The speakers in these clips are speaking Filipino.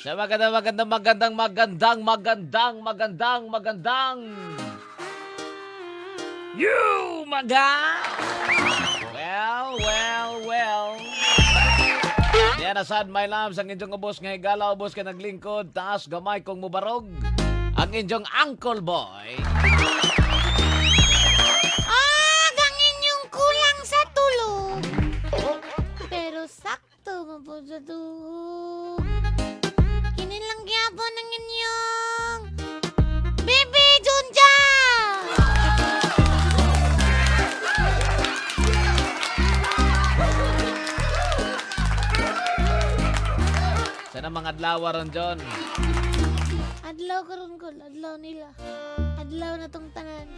Sa magandang you maga. Well. Yan asad my loves ang inyong ubos nga higala ubos ka naglingkod taas gamay kong mubarog. Ang inyong Uncle Boy. Ang inyong kulang sa tulog. Pero sakto mo po sa tuhog. Kinilang gyapon ng inyong Baby Junja! Sana mga adlawa ron, John. Adlaw karon ko, adlaw nila. Adlaw na tong tanan.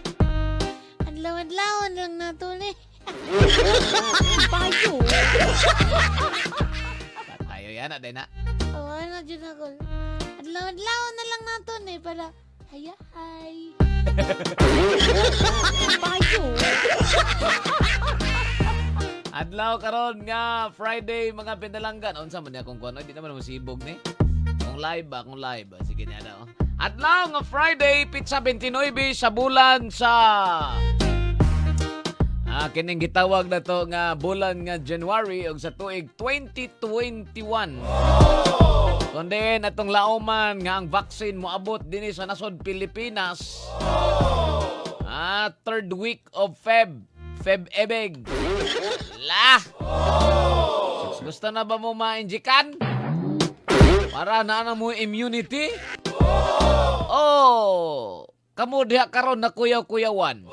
Adlaw-adlawan lang nato ni. Payo. Tayo yan, aday na. Ano dyan ako? Adlaw-adlawan na lang nato ni para hayay. Payo. Adlaw karon nga Friday mga pinalanggan. Unsa man niya kung kuno, di naman mo sibog ni. Kung live. Sige niya daw. Adlaw nga Friday, pizza 29 sa bulan sa kining gitawag na to nga bulan nga January og sa tuig 2021. Kundi atong lauman nga ang vaccine moabot dinhi sa nasod Pilipinas. Third week of Feb-ebeg. Lah! Gusto na ba mo ma-injikan? Para na mo immunity? Kamu diha karon na kuyaw-kuyawan.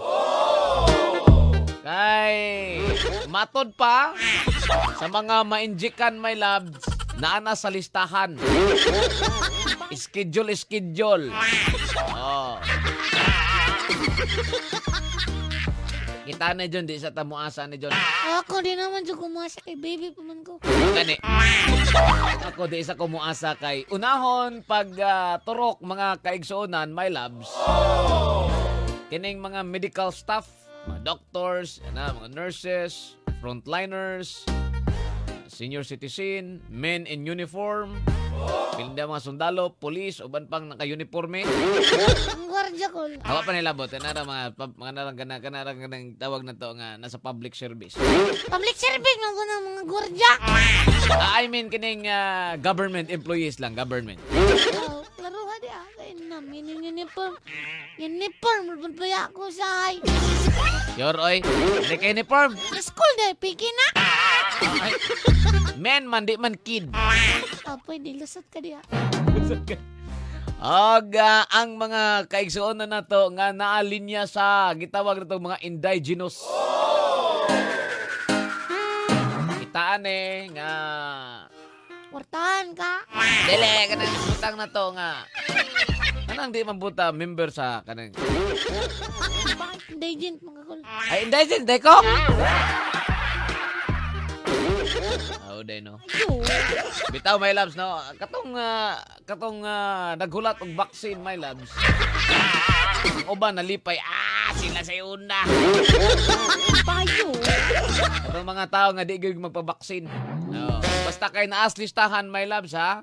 Kay matod pa sa mga ma-injikan my loves na ana sa listahan. Schedule. Kita na John, di sa tamuasa ni John. Ako di naman dyan kumasa kay baby pa man ko. Gani. Ako di isa kumuasa kay unahon pag turok mga kaigsuonan, my loves. Kining mga medical staff, mga doctors, mga nurses, frontliners, senior citizen, men in uniform, pilinda mga sundalo, police, uban pang naka-uniforme. Ang gwardiya ko. Hawa pa nila bot, kanara mga narang kanang tawag na to nga nasa public service. Public service man ko ng mga gwardiya. I mean kining government employees lang, government. Laro ha di kay namin yung uniform. Uniform, magpapaya ko sa ay. Yor, oy, hindi ka uniform. Sa school dahil, piki na. Ay, men man, di man kid. Pwede, lusot ka diya. Ang mga kaigsuon na nato nga naalinya sa gitawag na to mga indigenous. Kitaan nga Portahan ka. dele kanang butang na to nga kanang di man buta member sa kanang Indigent mga kul. ay indigent deko. Day no. Bitaw my loves no. Katong naghulat og vaccine my loves. Ang uban nalipay sila sa una. Payo. Katong mga tao nga di gyud magpabaksin. No. Basta kay naas listahan my loves ha.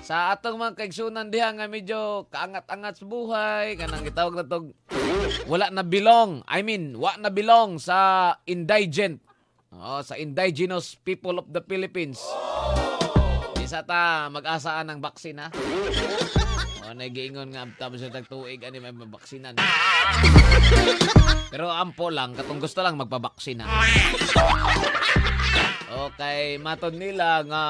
Sa atong mga kaigsunan diha nga medyo kaangat-angat sa buhay kanang gitawag na tog wala na belong. I mean, wa na belong sa indigent. Sa indigenous people of the Philippines. Isa ta mag-asaan ng baksin ha. Nagiingon nga tapos sa tagtuig ani may mabaksinan. Pero ampo lang katong gusto lang magpabaksin ha. Okay, matod nila nga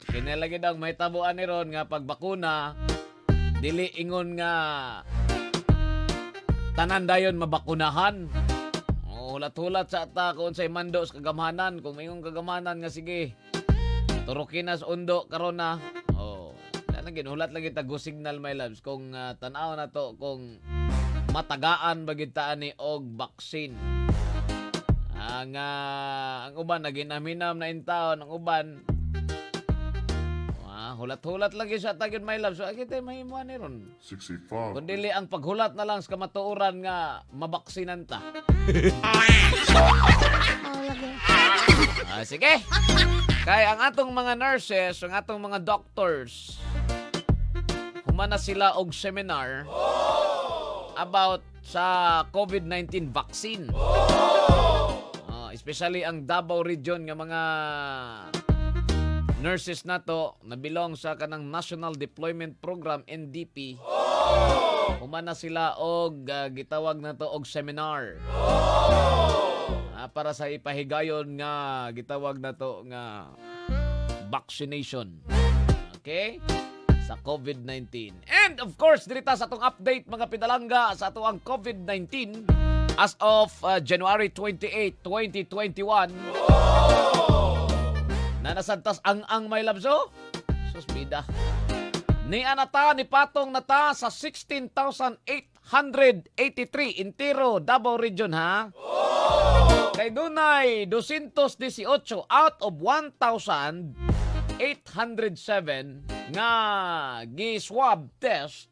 kinalagi daw may tabuan ni ron nga pagbakuna dili ingon nga tanan dayon mabakunahan. Hulat-hulat sa ata kung sa'y mando sa kagamhanan. Kung mayong kagamhanan nga sige, turukin na sa undo karon na. Hulat lagi tago signal my loves. Kung tanaw na to, kung matagaan bagitaan ni og baksin. Ang uban, naginaminam na intaon. Ang uban, hulat-hulat lagi sa tagin my love. So, agitay mahimuan ni ron. 65. Kundili ang paghulat na lang sa kamatuoran nga mabaksinan ta. Lagi. Sige. Kaya ang atong mga nurses, ang atong mga doctors, humana sila og seminar about sa COVID-19 vaccine. Especially ang Davao region nga mga nurses nato na belong sa kanang National Deployment Program NDP. Humana sila og gitawag na to og seminar. Para sa ipahigayon nga gitawag na to nga vaccination. Okay? Sa COVID-19. And of course, dirita sa atong update mga pinalangga sa ato ang COVID-19 as of January 28, 2021. Na nasantas ang may labso? Susbida. Ni anata ni patong nata sa 16,883 intero Davao region ha. Kay dunay 218 out of 1,807 nga gi-swab test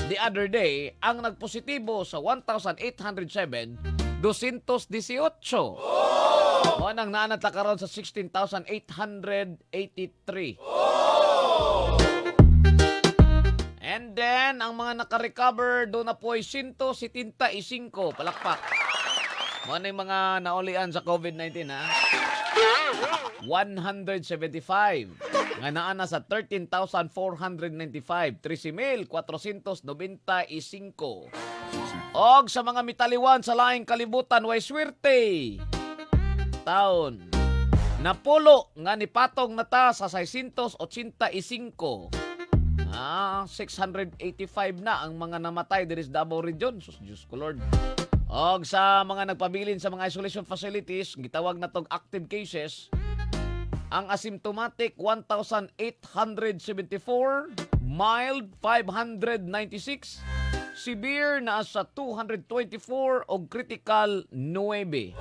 the other day. Ang nagpositibo sa 1,807, 218. O nang naanata karon sa 16,883. And then, ang mga nakarecover, doon na po ay 175. Palakpak. Mo na yung mga naulian sa COVID-19, ha? 175. Nga naana sa 13,495. 13,495. Og sa mga mitaliwan sa laing kalibutan, way swerte. Taon. Napulo nga ni patong nata sa 685. 685 na ang mga namatay diri sa Davao region. Sus, Diyos ko Lord. Og sa mga nagpabilin sa mga isolation facilities, gitawag na tong active cases, ang asymptomatic 1,874, mild 596, severe na sa 224 og critical 9.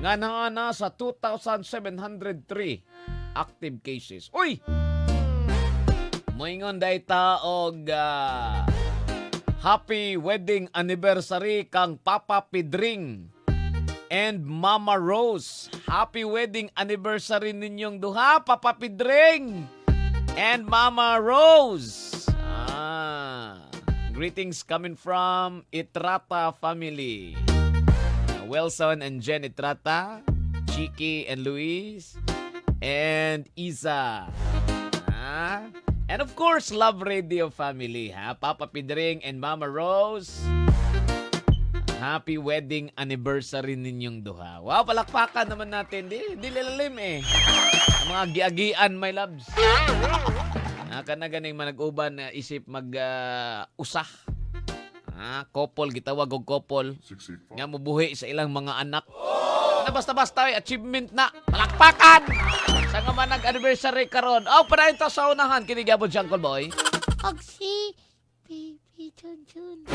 Nga na sa 2,703 active cases. Uy! Moingon dayta og happy wedding anniversary kang Papa Pedring and Mama Rose. Happy wedding anniversary ninyong duha, Papa Pedring and Mama Rose. Greetings coming from Itrata family. Wilson and Jen Itrata, Chiki and Luis, and Isa. And of course, Love Radio family, ha? Papa Pedring and Mama Rose. Happy wedding anniversary ninyong duha. Wow, palakpakan naman natin. Di lilalim eh. Ang mga giagian, my loves. Kanaganing manag-uban na isip mag-usah. Couple, gitawag og couple. Nga mubuhi sa ilang mga anak. Na basta-basta achievement na. Palakpakan! Sa nga man nag-anniversary karon. Padayon ta sa unahan. Kinigabot siya, Uncle Boy. Og si Baby Junjun.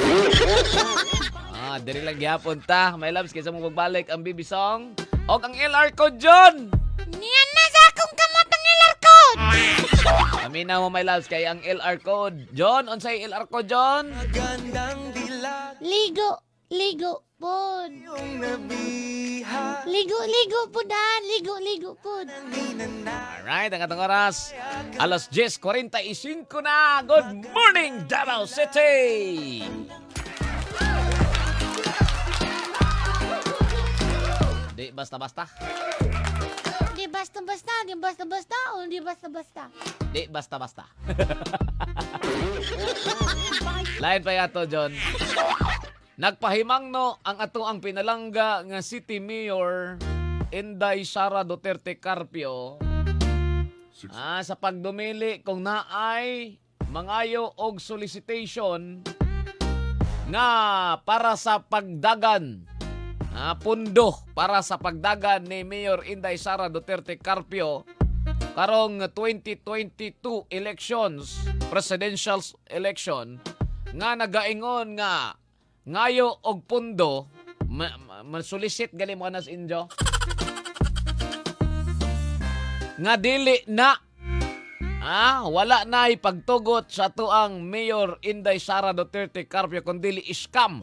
Diri lang gihapon ta. My loves, kaysa mong magbalik ang BB song. Og ang LR code, John! Niyan na sa akong kamot ang LR code! Amina mo, my loves, kay ang LR code. John, unsay LR code, John? Ligo pod. Ligo pod han. Ligo pod. Alright, ang atong oras. Alas 10:45 na. Good morning, Davao City! Di basta-basta. Di basta-basta. Di basta-basta. O di basta-basta. Di basta-basta. Lain pa yato, John. Nagpahimangno ang ato ang pinalangga nga City Mayor Inday Sara Duterte Carpio sa pagdumili kung naay mangayo og solicitation nga para sa pagdagan pundo para sa pagdagan ni Mayor Inday Sara Duterte Carpio karong 2022 elections, presidential election, nga nagaingon nga ngayo og pundo masulisit gali mo anas injo nga dili na wala na pagtugot sa tuang Mayor Inday Sara Duterte Carpio kundi scam.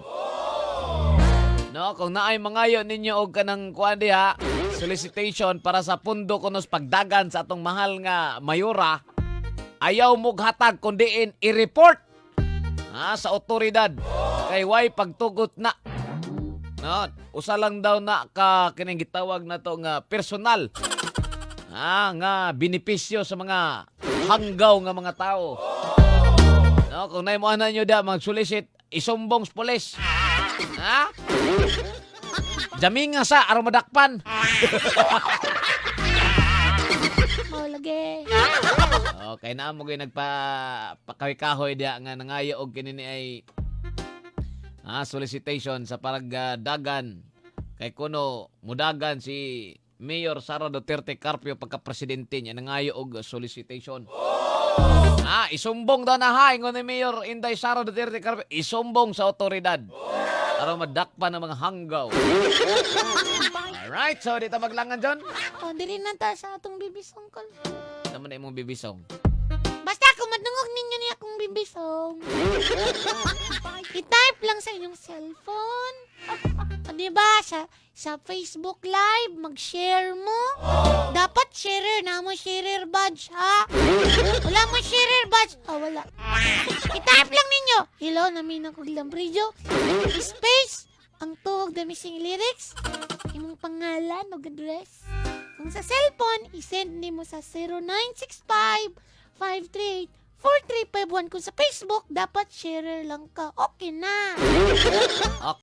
No, kung naay mangayo ninyo og kanang kuan diha solicitation para sa pundo kunos pagdagan sa atong mahal nga mayora, ayaw mo hatag kundiin i-report sa otoridad kay way pagtugot na. No, usa lang daw na ka kining gitawag na to nga personal nga benepisyo sa mga hanggaw nga mga tao. No, kung naimuan na nyo da mag-solicit, isumbong sa pulis. Ha? Jaming nga sa aromadakpan. Oh, lagi. Okay na mo gyud nagpa-kahoy dia nga nangayo og kini ay solicitation sa paragdagan kay kuno mudagan si Mayor Sara Duterte Carpio pagka-presidente niya nangayo og solicitation. Isumbong daw na ingon ni Mayor Inday Sara Duterte Carpio, isumbong sa otoridad aron madakpan ng mga hanggaw. Alright, so dito maglangan John. Oh, dili na ta sa atong bibisong kol. Naman na imong bibisong. Basta kung madungog ninyo niya akong bibisong. I-type lang sa inyong cellphone. O diba, sa Facebook Live, mag-share mo. Dapat sharer na mo sharer badge, ha? Wala mo sharer badge. Wala. I-type lang ninyo. Hello, namin ako Lambrillo. Space, ang tuhog the missing lyrics. Imong pangalan o address. Kung sa cellphone, isend ni mo sa 0965-538-4351. Kung sa Facebook, dapat sharer lang ka. Okay na. Okay.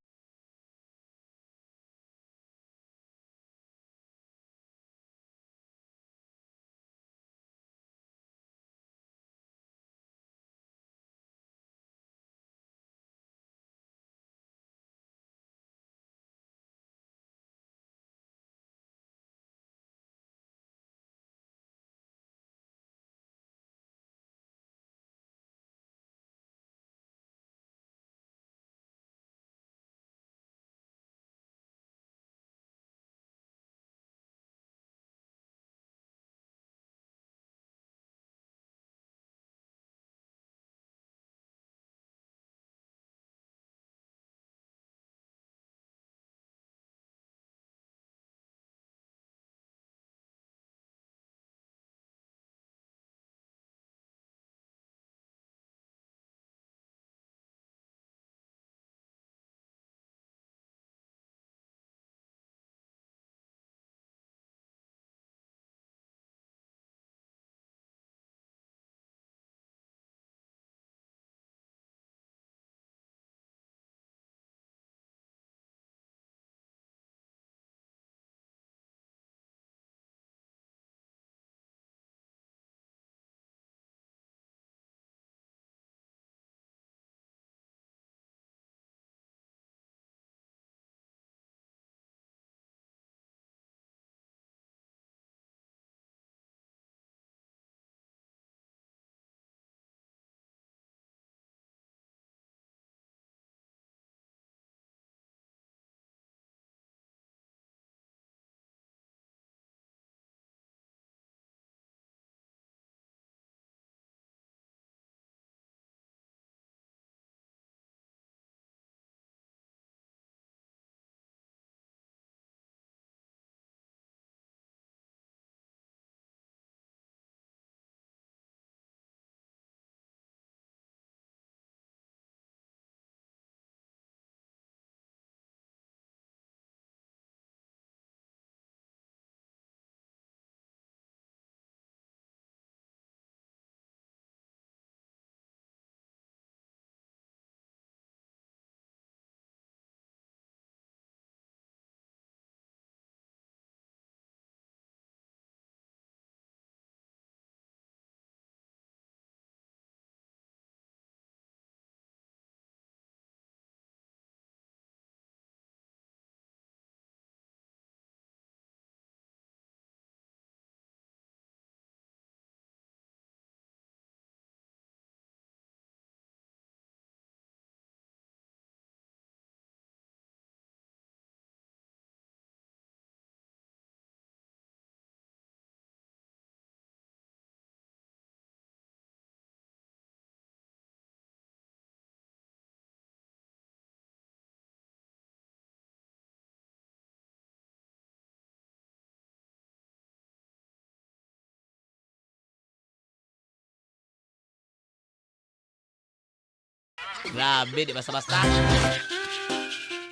Grabe, di basta-basta.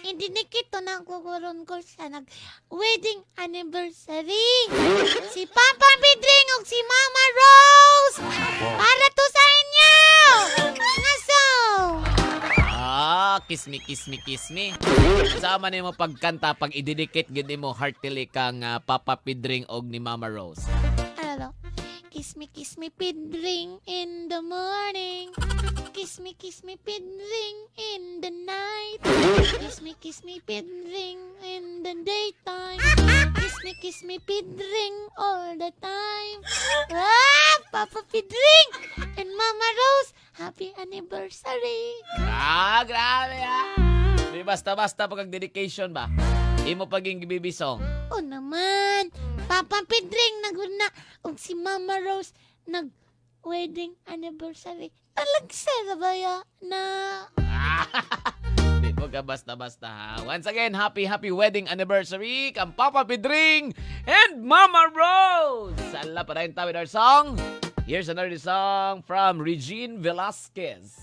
Indinikit to na kukuron ko sa nag-wedding anniversary. Si Papa Bidring ug si Mama Rose. Para to sa inyo. Ngaso. Kiss me. Sama ni mo pagkanta pag ididikit gid mo heartily kang Papa Pidring og ni Mama Rose. Ano? Kiss me, Pidring in the morning. Kiss me, Pidring in the night. Kiss me, Pidring in the daytime. Kiss me, Pidring all the time. Papa Pidring and Mama Rose, happy anniversary. Grabe Di basta-basta pag dedication ba? Imo paging bibisong. O naman, Papa Pidring naguna ug si Mama Rose nag-wedding anniversary. Talagsara ba ya na? Di mo ka basta-basta ha. Once again, happy wedding anniversary kang Papa Pidring and Mama Rose. Sala pa rin tayo with our song. Here's another song from Regine Velasquez.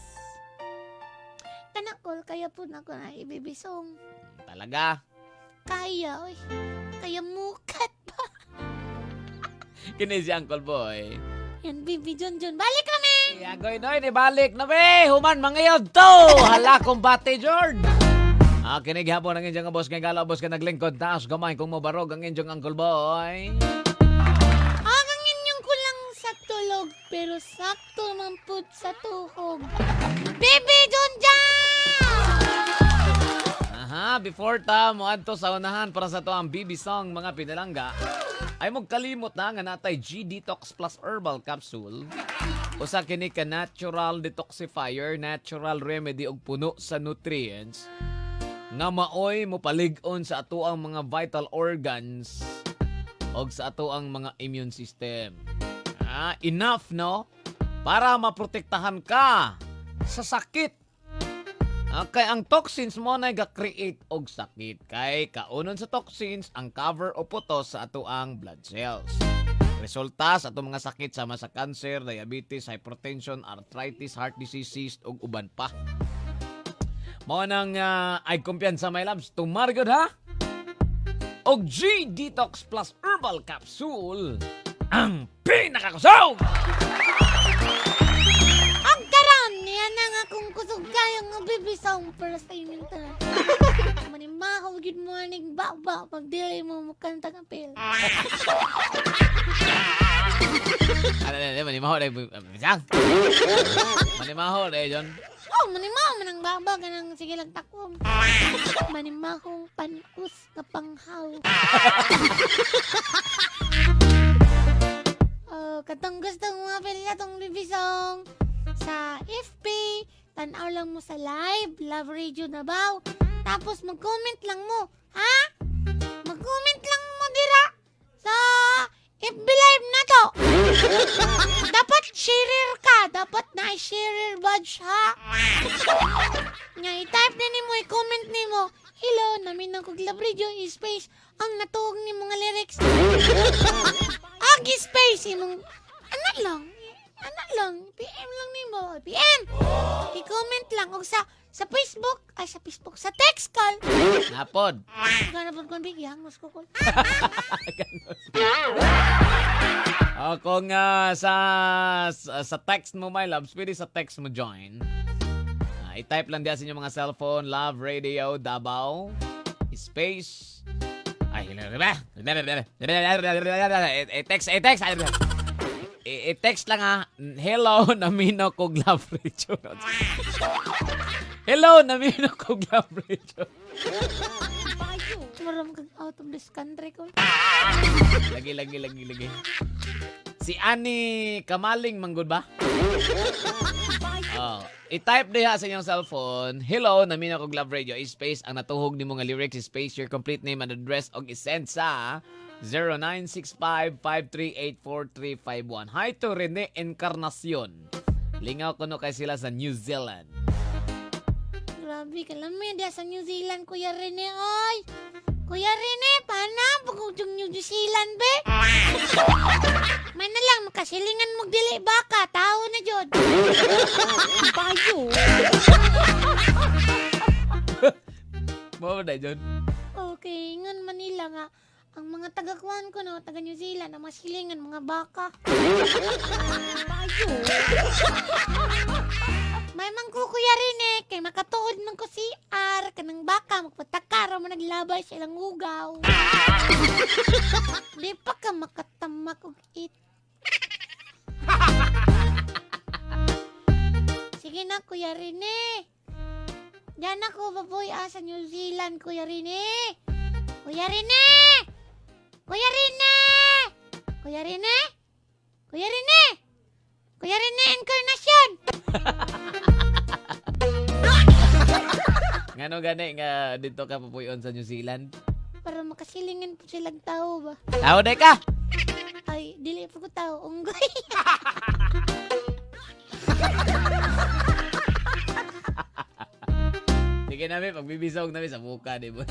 Kanakol, kaya po na ko na ibibisong. Talaga? Kaya, oy. Kaya mukat pa. Kini si Uncle Boy. Yan, Bibi Junjun. Balik kami! Yagoy noy, ibalik na be. Human mangayod to. Hala kumbate, Jord. Kinig hapon ang inyong boss kay gala, boss ka naglingkod. Taas gamay kung mabarog ang inyong Uncle Boy. Ang inyong kulang sa tulog, pero sakto man po sa tuhog. Bibi Junjun! Before ta mo adto sa unahan para sa to ang BB song mga pinalangga, ay magkalimot na nga natay G-Detox Plus Herbal Capsule. Usa kini ka natural detoxifier, natural remedy og puno sa nutrients nga maoy mo palig-on sa ato ang mga vital organs og sa ato ang mga immune system. Enough no? Para maprotektahan ka sa sakit. Kay ang toxins mo na ga-create og sakit. Kay kaunon sa toxins ang cover o putos sa ato ang blood cells. Resulta sa ato mga sakit sama sa cancer, diabetes, hypertension, arthritis, heart disease, cyst ug uban pa. Mao nang ay kumpiyansa my loves, tumargod ha. Og G-Detox Plus Herbal Capsule ang pinakakusog! Yan na nga kung kusog kayang nga bibisong para sa inyong tanan. Manimahaw, good morning, baba. Pag-delay mo kanta ng pil. Manimahaw na bisang. Manimahaw na John. Manimahaw manang baba ka nang sige lang takom. Manimahong panus na panghaw. Katong gusto mo nga pili na tong bibisong. Sa FB, tanaw lang mo sa live, Love Radio Davao. Tapos mag-comment lang mo, ha? Mag-comment lang mo dira sa FB live na to. Dapat sharer ka, dapat na-sharer badge, ha? Nga, i-type na mo, i-comment ni mo, hello, namin ang Love Radio, space, ang natuog ni mga lyrics. Space, imong, anak lang, PM lang nimo, PM. I-comment lang og sa Facebook, sa text call. Napod. Ganapod kon bigyan mo ko call. Kung sa text mo my loves, pwede sa text mo join. I-type lang diyan sa inyong mga cellphone, Love Radio Davao, space. I-text lang ha. Hello, namino kog Love Radio. Hello, namino kog Love Radio. Maram kag out of this country ko. Lagi. Si Annie Kamaling manggod ba? I-type diha sa inyong cellphone, hello, namino kog Love Radio, space, ang natuhog ni mga lyrics, space, your complete name and address, og isend sa 0965-538-4351. Hi to Rene Encarnacion. Lingaw ko no kay sila sa New Zealand. Grabe ka lang dia sa New Zealand, Kuya Rene, oy. Kuya Rene, paano? Pagkutong New Zealand, be? May na lang, makasilingan mo dili baka. Tao na, Jod. Bayo. Mo na John. Okay, ngan Manila nga. Ang mga taga-kuan ko no, taga New Zealand, ang mga silingan, mga baka. Bayo. May mangkukuya rin eh, kay makatuod man ko si R, kanang baka, magpatakara mo naglabay sa ilang ugaw. Di pa ka makatamak og it. Sige na, Kuya Rene. Diyan ako, baboy, sa New Zealand, Kuya Rene. Kuya Rene! Kuya Rene! Kuya Rene? Kuya Rene! Kuya Rene Encarnacion! Ngano gani nga dito ka pupuyon sa New Zealand? Para makasilingin po silang tao ba? Tao day ka! Ay, dili po ko tao. Unggoy. Sige namin, pagbibisog namin sa muka, di ba?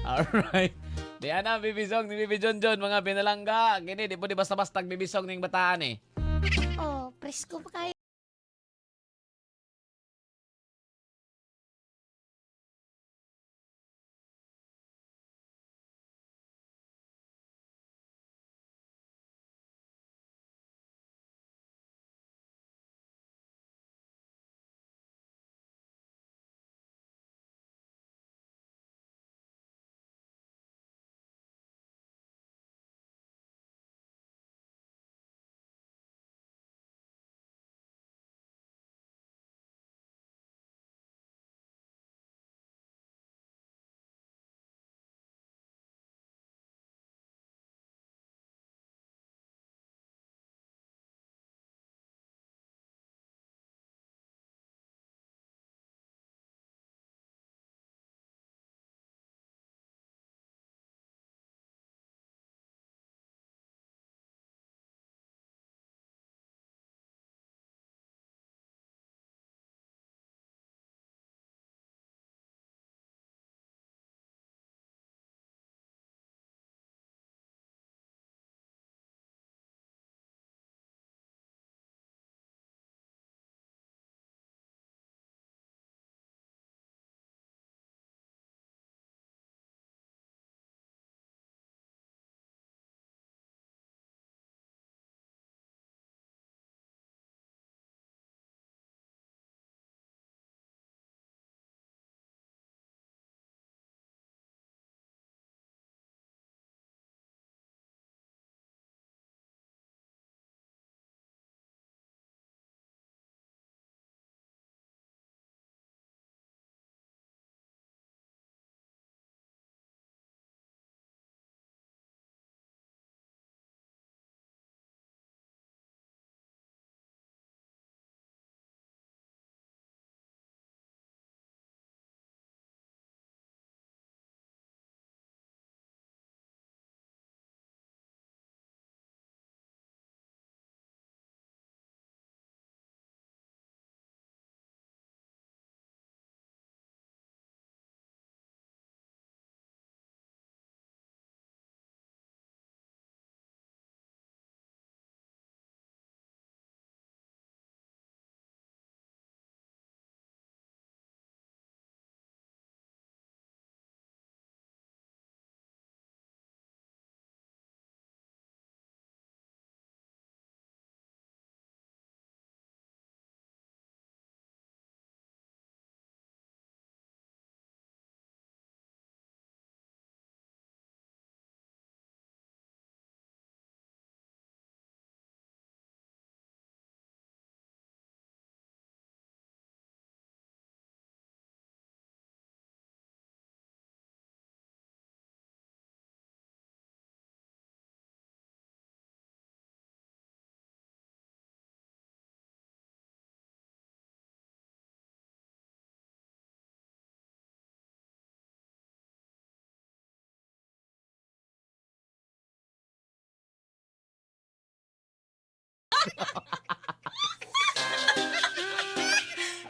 Alright. Di ana, bibisog ni Bibi John John, mga binalangga. Gini, di po di basta-basta bibisog ng bataan eh. Oh, presko pa kayo.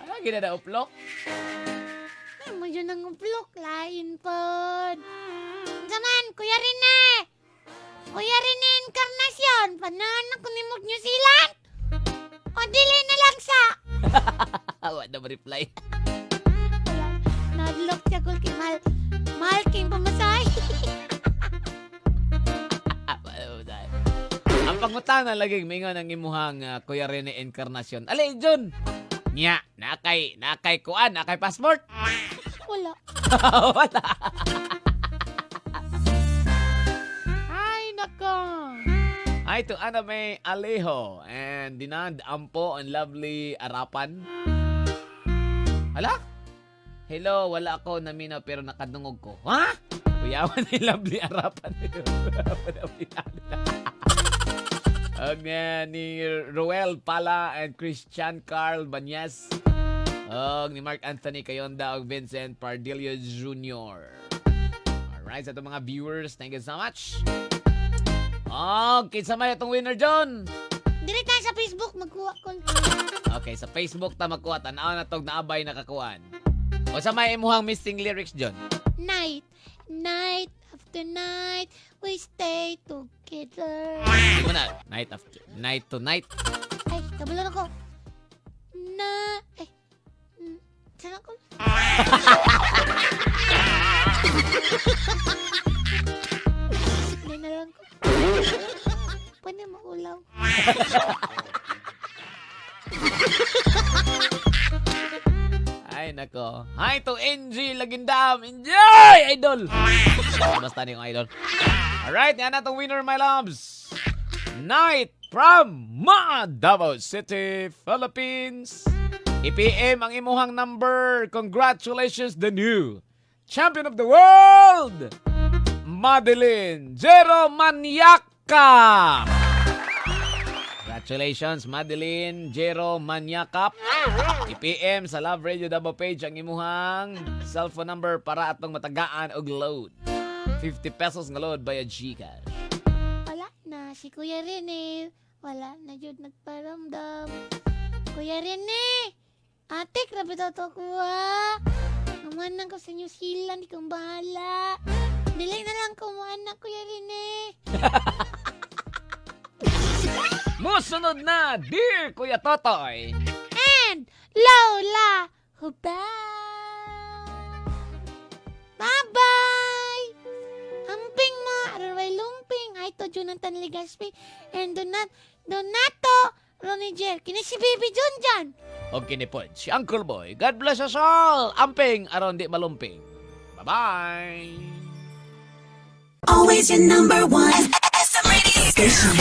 Ah, ginada uplok. Ay, mo yun ang uplok. Lain pod. Saman, Kuya Rene! Kuya Rene Encarnacion! Pananak ko ni New Zealand! O dili na lang sa... Awa na reply. Wala. Nadlock siya kul kimal. Mahal king pamasahe. Ang pangutana lagi mingon ang imuhang Kuya Rene Encarnacion. Ali, John. Nya, nakay kuan, nakay passport. Wala. Wala. Ay, nako. Ay, to Ana May Alejo and Dinand Ampo and lovely Arapan. Hala? Hello, wala ako namina pero nakadungog ko. Ha? Kuyawan ni lovely Arapan. Ang ni Roel Pala and Christian Carl Banyas. Ni Mark Anthony Kayonda og Vincent Pardillo Jr. Alright, sa itong mga viewers, thank you so much. Kinsa may itong winner, John? Dili tayo sa Facebook, magkuha ko. Okay, sa Facebook ta magkuha. Tanaw na itong naabay nakakuhaan. O sa may imuhang missing lyrics, John? Night, night after night, we stay together. Hindi mo na. Night to night. Ay, kabulan ako. Saan ako? Hindi na lang ko. Pwede maulaw. Ay, nako. Hi to NG Lagindam. Enjoy, idol! Basta ni yung idol. Alright, yan na itong winner, my loves. Night from Davao City, Philippines. IPM ang imuhang number. Congratulations, the new champion of the world, Madeline Jero Maniakap. Congratulations, Madeline Jero Maniakap. IPM sa Love Radio Davao page ang imuhang cellphone number para atong matagaan og load. 50 pesos nga load via Gcash. Wala na. Si Kuya Rene. Wala na yun nagparamdam. Kuya Rene! Ate, grabe daw to kuha. Umanan ko sa New Zealand. Ikaw bahala. Dili na lang kumanan, Kuya Rene. Musunod na, dear Kuya Totoy. And Lola Huba. Bye-bye! Amping mo, Araway Lumping, ay to Jonathan Legaspi, and Donato Roniger. Kini si Baby John dyan. Okay ni Pod, si Uncle Boy. God bless us all. Amping, aron di malumping. Bye-bye. Always your number one. SM Radio Station.